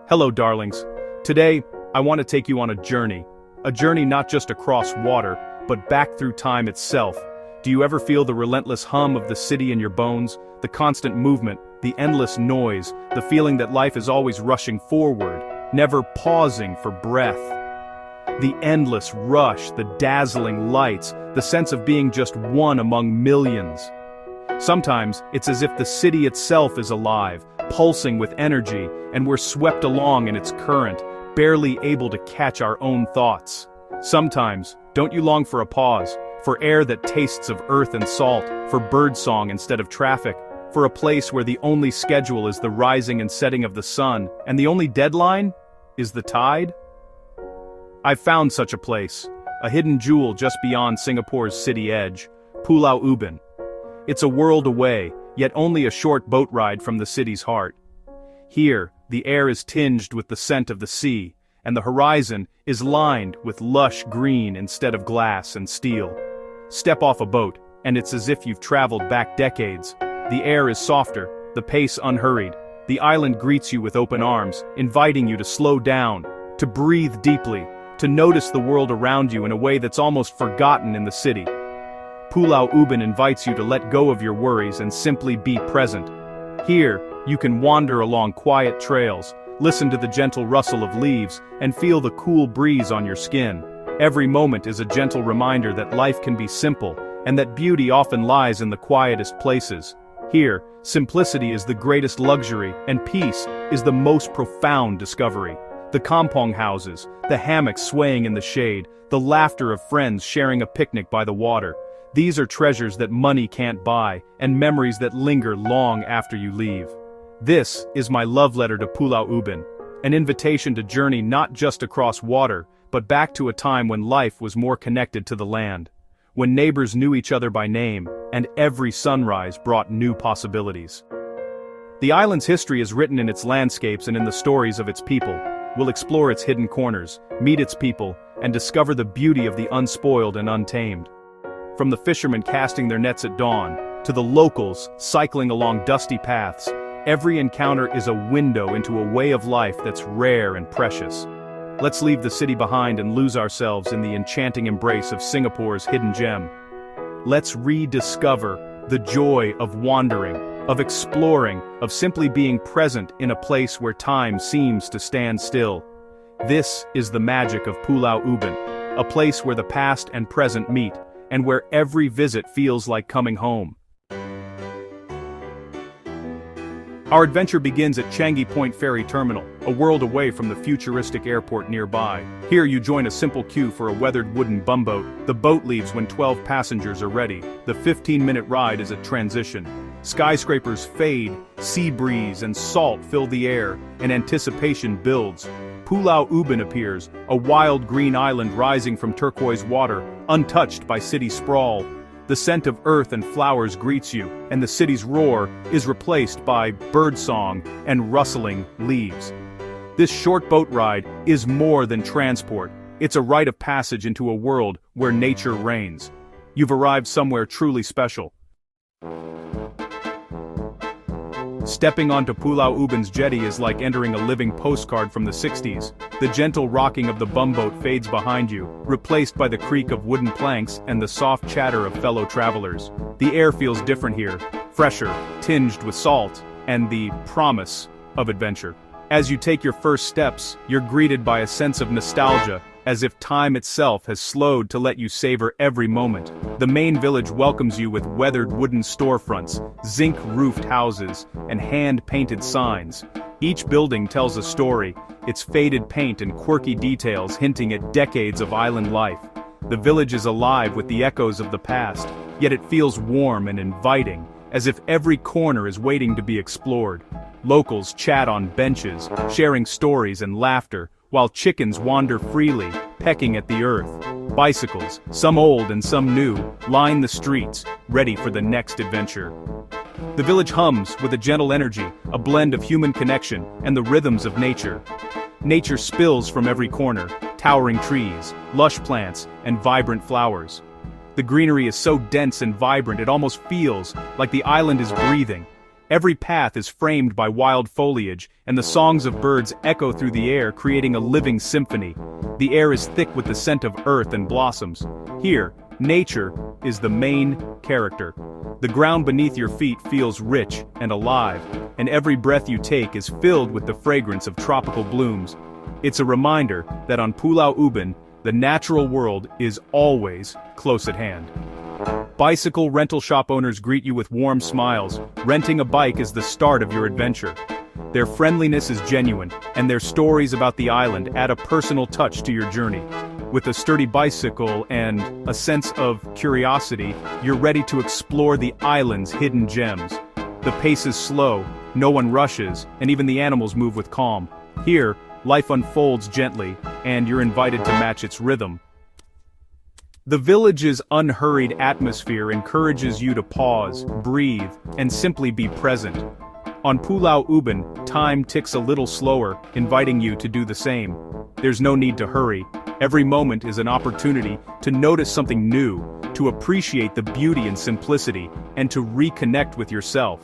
Hello, darlings. Today, I want to take you on a journey not just across water, but back through time itself. Do you ever feel the relentless hum of the city in your bones, the constant movement, the endless noise, the feeling that life is always rushing forward, never pausing for breath? The endless rush, the dazzling lights, the sense of being just one among millions. Sometimes, it's as if the city itself is alive, pulsing with energy, and we're swept along in its current, barely able to catch our own thoughts. Sometimes, don't you long for a pause, for air that tastes of earth and salt, for birdsong instead of traffic, for a place where the only schedule is the rising and setting of the sun, and the only deadline is the tide? I've found such a place, a hidden jewel just beyond Singapore's city edge, Pulau Ubin. It's a world away, yet only a short boat ride from the city's heart. Here, the air is tinged with the scent of the sea, and the horizon is lined with lush green instead of glass and steel. Step off a boat, and it's as if you've traveled back decades. The air is softer, the pace unhurried. The island greets you with open arms, inviting you to slow down, to breathe deeply, to notice the world around you in a way that's almost forgotten in the city. Pulau Ubin invites you to let go of your worries and simply be present. Here, you can wander along quiet trails, listen to the gentle rustle of leaves, and feel the cool breeze on your skin. Every moment is a gentle reminder that life can be simple, and that beauty often lies in the quietest places. Here, simplicity is the greatest luxury, and peace is the most profound discovery. The kampong houses, the hammocks swaying in the shade, the laughter of friends sharing a picnic by the water. These are treasures that money can't buy, and memories that linger long after you leave. This is my love letter to Pulau Ubin, an invitation to journey not just across water, but back to a time when life was more connected to the land. When neighbors knew each other by name, and every sunrise brought new possibilities. The island's history is written in its landscapes and in the stories of its people. We'll explore its hidden corners, meet its people, and discover the beauty of the unspoiled and untamed. From the fishermen casting their nets at dawn, to the locals cycling along dusty paths, every encounter is a window into a way of life that's rare and precious. Let's leave the city behind and lose ourselves in the enchanting embrace of Singapore's hidden gem. Let's rediscover the joy of wandering, of exploring, of simply being present in a place where time seems to stand still. This is the magic of Pulau Ubin, a place where the past and present meet, and where every visit feels like coming home. Our adventure begins at Changi Point Ferry Terminal, a world away from the futuristic airport nearby. Here you join a simple queue for a weathered wooden bumboat. The boat leaves when 12 passengers are ready. The 15-minute ride is a transition. Skyscrapers fade, sea breeze and salt fill the air, and anticipation builds. Pulau Ubin appears, a wild green island rising from turquoise water, untouched by city sprawl. The scent of earth and flowers greets you, and the city's roar is replaced by birdsong and rustling leaves. This short boat ride is more than transport. It's a rite of passage into a world where nature reigns. You've arrived somewhere truly special. Stepping onto Pulau Ubin's jetty is like entering a living postcard from the 60s. The gentle rocking of the bumboat fades behind you, replaced by the creak of wooden planks and the soft chatter of fellow travelers. The air feels different here, fresher, tinged with salt, and the promise of adventure. As you take your first steps, you're greeted by a sense of nostalgia, as if time itself has slowed to let you savor every moment. The main village welcomes you with weathered wooden storefronts, zinc-roofed houses, and hand-painted signs. Each building tells a story, its faded paint and quirky details hinting at decades of island life. The village is alive with the echoes of the past, yet it feels warm and inviting, as if every corner is waiting to be explored. Locals chat on benches, sharing stories and laughter, while chickens wander freely, pecking at the earth. Bicycles, some old and some new, line the streets, ready for the next adventure. The village hums with a gentle energy, a blend of human connection and the rhythms of nature. Nature spills from every corner, towering trees, lush plants, and vibrant flowers. The greenery is so dense and vibrant it almost feels like the island is breathing. Every path is framed by wild foliage, and the songs of birds echo through the air, creating a living symphony. The air is thick with the scent of earth and blossoms. Here, nature is the main character. The ground beneath your feet feels rich and alive, and every breath you take is filled with the fragrance of tropical blooms. It's a reminder that on Pulau Ubin, the natural world is always close at hand. Bicycle rental shop owners greet you with warm smiles. Renting a bike is the start of your adventure. Their friendliness is genuine, and their stories about the island add a personal touch to your journey. With a sturdy bicycle and a sense of curiosity, you're ready to explore the island's hidden gems. The pace is slow, no one rushes, and even the animals move with calm. Here, life unfolds gently, and you're invited to match its rhythm. The village's unhurried atmosphere encourages you to pause, breathe, and simply be present. On Pulau Ubin, time ticks a little slower, inviting you to do the same. There's no need to hurry. Every moment is an opportunity to notice something new, to appreciate the beauty and simplicity, and to reconnect with yourself.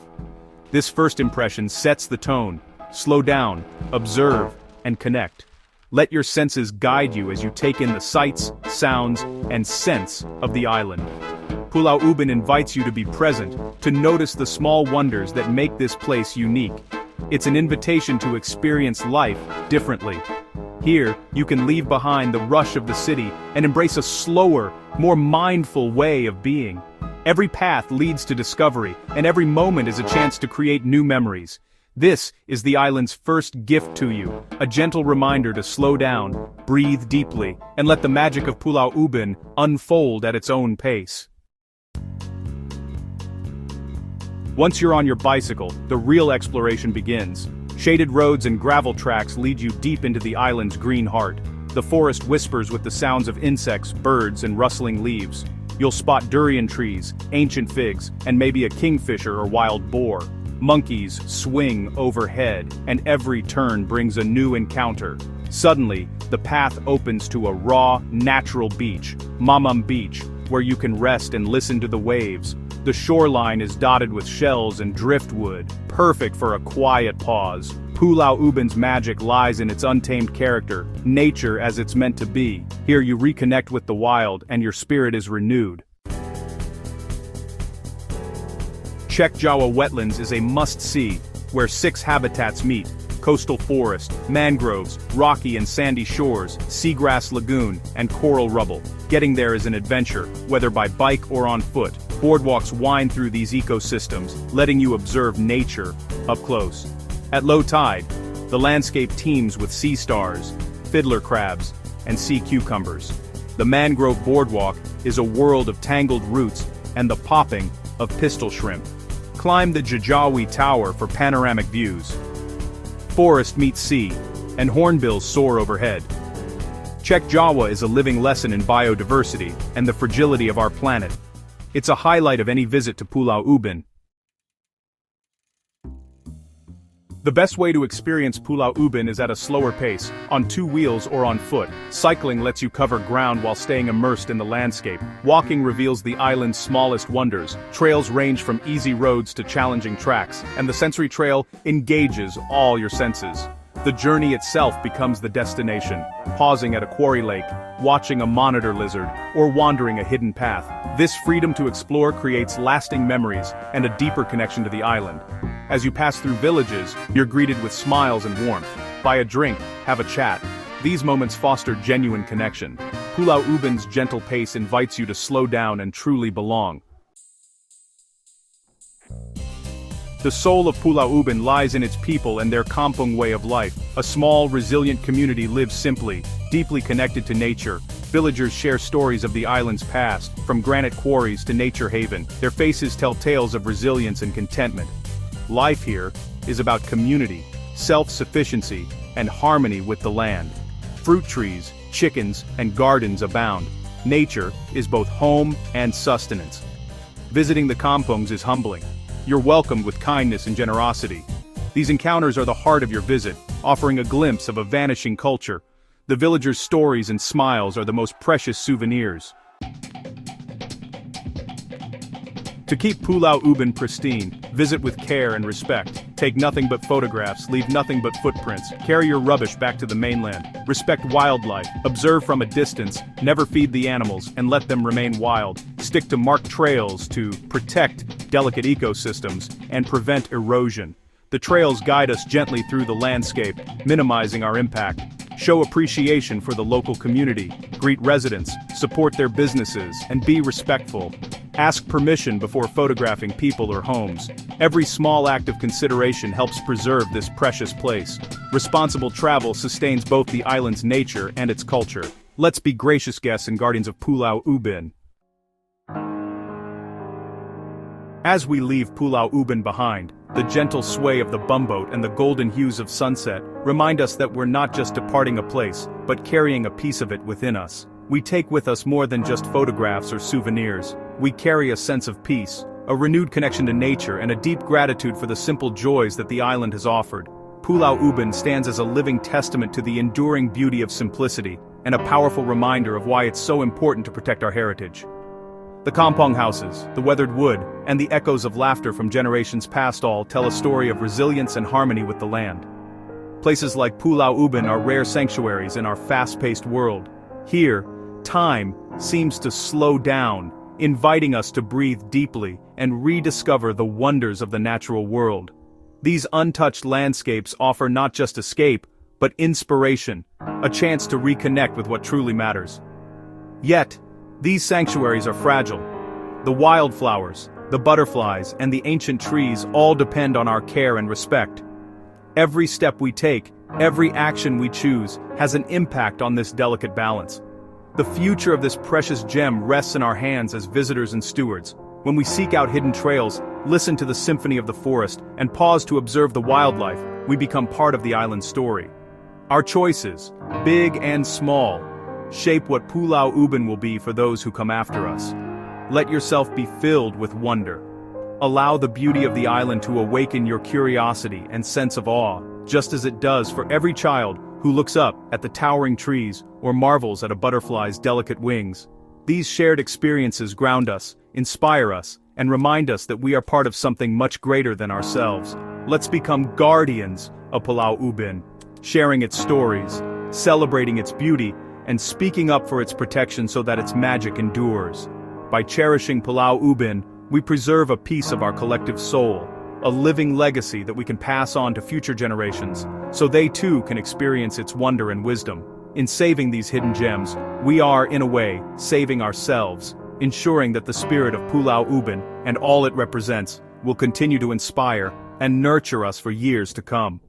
This first impression sets the tone. Slow down, observe, and connect. Let your senses guide you as you take in the sights, sounds, and scents of the island. Pulau Ubin invites you to be present, to notice the small wonders that make this place unique. It's an invitation to experience life differently. Here, you can leave behind the rush of the city and embrace a slower, more mindful way of being. Every path leads to discovery, and every moment is a chance to create new memories. This is the island's first gift to you, a gentle reminder to slow down, breathe deeply, and let the magic of Pulau Ubin unfold at its own pace. Once you're on your bicycle, the real exploration begins. Shaded roads and gravel tracks lead you deep into the island's green heart. The forest whispers with the sounds of insects, birds, and rustling leaves. You'll spot durian trees, ancient figs, and maybe a kingfisher or wild boar. Monkeys swing overhead, and every turn brings a new encounter. Suddenly, the path opens to a raw, natural beach, Mamam Beach, where you can rest and listen to the waves. The shoreline is dotted with shells and driftwood, perfect for a quiet pause. Pulau Ubin's magic lies in its untamed character, nature as it's meant to be. Here you reconnect with the wild, and your spirit is renewed. Chek Jawa Wetlands is a must-see, where 6 habitats meet: coastal forest, mangroves, rocky and sandy shores, seagrass lagoon, and coral rubble. Getting there is an adventure, whether by bike or on foot. Boardwalks wind through these ecosystems, letting you observe nature up close. At low tide, the landscape teems with sea stars, fiddler crabs, and sea cucumbers. The mangrove boardwalk is a world of tangled roots and the popping of pistol shrimp. Climb the Jajawi Tower for panoramic views. Forest meets sea, and hornbills soar overhead. Chek Jawa is a living lesson in biodiversity and the fragility of our planet. It's a highlight of any visit to Pulau Ubin. The best way to experience Pulau Ubin is at a slower pace, on 2 wheels or on foot. Cycling lets you cover ground while staying immersed in the landscape. Walking reveals the island's smallest wonders. Trails range from easy roads to challenging tracks, and the sensory trail engages all your senses. The journey itself becomes the destination, pausing at a quarry lake, watching a monitor lizard, or wandering a hidden path. This freedom to explore creates lasting memories and a deeper connection to the island. As you pass through villages, you're greeted with smiles and warmth. Buy a drink, have a chat. These moments foster genuine connection. Pulau Ubin's gentle pace invites you to slow down and truly belong. The soul of Pulau Ubin lies in its people and their kampong way of life. A small, resilient community lives simply, deeply connected to nature. Villagers share stories of the island's past, from granite quarries to nature haven. Their faces tell tales of resilience and contentment. Life here is about community, self-sufficiency, and harmony with the land. Fruit trees, chickens, and gardens abound. Nature is both home and sustenance. Visiting the kampongs is humbling. You're welcomed with kindness and generosity. These encounters are the heart of your visit, offering a glimpse of a vanishing culture. The villagers' stories and smiles are the most precious souvenirs. To keep Pulau Ubin pristine, Visit with care and respect. Take nothing but photographs, leave nothing but footprints. Carry your rubbish back to the mainland. Respect wildlife. Observe from a distance. Never feed the animals and let them remain wild. Stick to marked trails to protect delicate ecosystems and prevent erosion. The trails guide us gently through the landscape, minimizing our impact. Show appreciation for the local community. Greet residents, support their businesses, and be respectful. Ask permission before photographing people or homes. Every small act of consideration helps preserve this precious place. Responsible travel sustains both the island's nature and its culture. Let's be gracious guests and guardians of Pulau Ubin. As we leave Pulau Ubin behind, the gentle sway of the bumboat and the golden hues of sunset remind us that we're not just departing a place, but carrying a piece of it within us. We take with us more than just photographs or souvenirs. We carry a sense of peace, a renewed connection to nature, and a deep gratitude for the simple joys that the island has offered. Pulau Ubin stands as a living testament to the enduring beauty of simplicity, and a powerful reminder of why it's so important to protect our heritage. The kampong houses, the weathered wood, and the echoes of laughter from generations past all tell a story of resilience and harmony with the land. Places like Pulau Ubin are rare sanctuaries in our fast-paced world. Here, time seems to slow down, inviting us to breathe deeply and rediscover the wonders of the natural world. These untouched landscapes offer not just escape, but inspiration, a chance to reconnect with what truly matters. Yet, these sanctuaries are fragile. The wildflowers, the butterflies, and the ancient trees all depend on our care and respect. Every step we take, every action we choose, has an impact on this delicate balance. The future of this precious gem rests in our hands as visitors and stewards. When we seek out hidden trails, listen to the symphony of the forest, and pause to observe the wildlife, we become part of the island's story. Our choices, big and small, shape what Pulau Ubin will be for those who come after us. Let yourself be filled with wonder. Allow the beauty of the island to awaken your curiosity and sense of awe, just as it does for every child who looks up at the towering trees or marvels at a butterfly's delicate wings. These shared experiences ground us, inspire us, and remind us that we are part of something much greater than ourselves. Let's become guardians of Pulau Ubin, sharing its stories, celebrating its beauty, and speaking up for its protection so that its magic endures. By cherishing Pulau Ubin, we preserve a piece of our collective soul, a living legacy that we can pass on to future generations, so they too can experience its wonder and wisdom. In saving these hidden gems, we are, in a way, saving ourselves, ensuring that the spirit of Pulau Ubin and all it represents will continue to inspire and nurture us for years to come.